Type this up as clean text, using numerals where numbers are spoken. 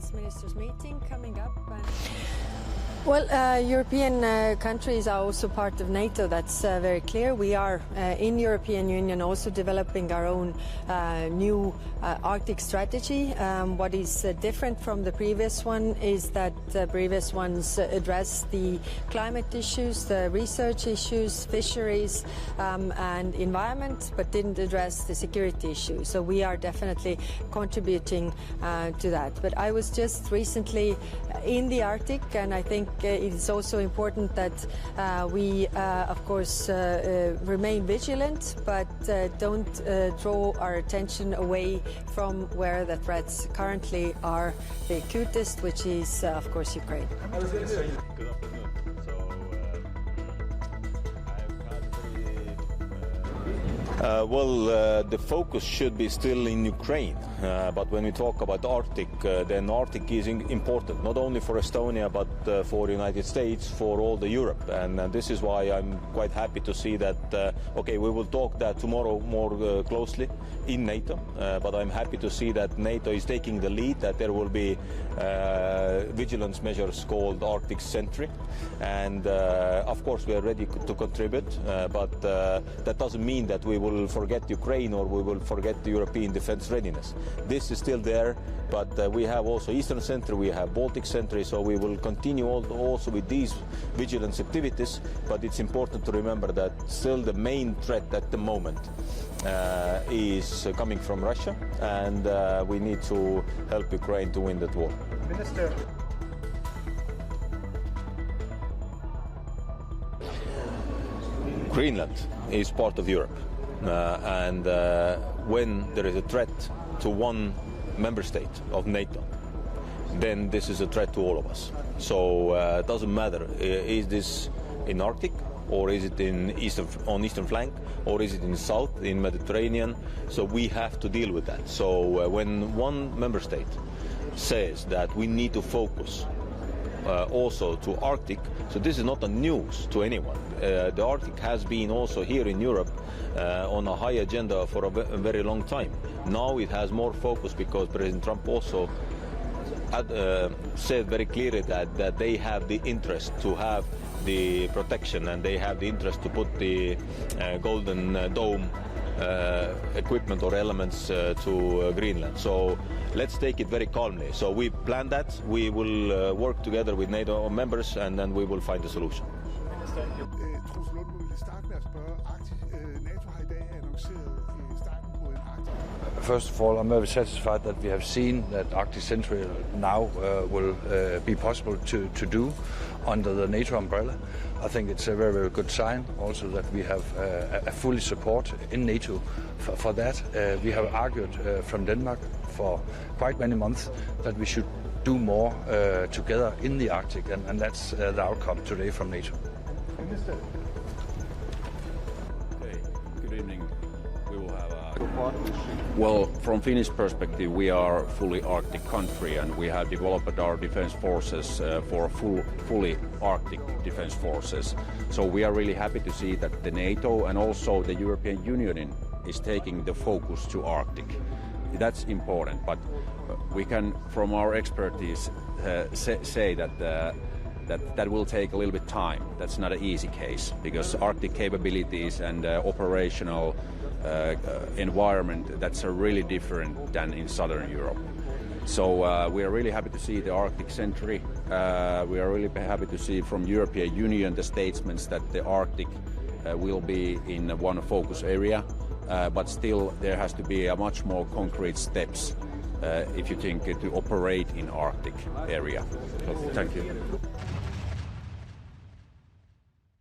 Defence Ministers meeting coming up. Well, European countries are also part of NATO. That's very clear. We are in European Union also developing our own new Arctic strategy. What is different from the previous one is that the previous ones address the climate issues, the research issues, fisheries and environment, but didn't address the security issues. So we are definitely contributing to that. But I was just recently in the Arctic, and I think it's also important that we, of course, remain vigilant, but don't draw our attention away from where the threats currently are the acutest, which is, of course, Ukraine. The focus should be still in Ukraine, but when we talk about Arctic, then Arctic is important, not only for Estonia, but for the United States, for all the Europe. And this is why I'm quite happy to see that, okay, we will talk that tomorrow more closely in NATO, but I'm happy to see that NATO is taking the lead, that there will be vigilance measures called Arctic Sentry. And of course, we are ready to contribute, but that doesn't mean that we will forget Ukraine or we will forget the European defense readiness. This is still there, but we have also Eastern Sentry, we have Baltic Sentry, so we will continue also with these vigilance activities, but it's important to remember that still the main threat at the moment is coming from Russia, and we need to help Ukraine to win that war. Minister. Greenland is part of Europe, and when there is a threat to one member state of NATO, then this is a threat to all of us. So it doesn't matter, is this in Arctic, or is it on eastern flank, or is it in south, in Mediterranean? So we have to deal with that. So when one member state says that we need to focus also to Arctic, so this is not a news to anyone. The Arctic has been also here in Europe on a high agenda for a very long time. Now it has more focus because President Trump also said very clearly that they have the interest to have the protection, and they have the interest to put the Golden Dome equipment or elements to Greenland. So let's take it very calmly. So we plan that, we will work together with NATO members, and then we will find a solution. First of all, I'm very satisfied that we have seen that Arctic Sentry now will be possible to do under the NATO umbrella. I think it's a very, very good sign also that we have a fully support in NATO for that. We have argued from Denmark for quite many months that we should do more together in the Arctic, and that's the outcome today from NATO. Okay, good evening. We will have Well, from Finnish perspective, we are a fully Arctic country, and we have developed our defense forces for fully Arctic defense forces. So we are really happy to see that the NATO and also the European Union is taking the focus to Arctic. That's important, but we can, from our expertise, say that will take a little bit time. That's not an easy case, because Arctic capabilities and operational environment, that's really different than in Southern Europe. So we are really happy to see the Arctic Sentry. We are really happy to see from European Union the statements that the Arctic will be in one focus area, but still there has to be a much more concrete steps if you think to operate in Arctic area. So, thank you.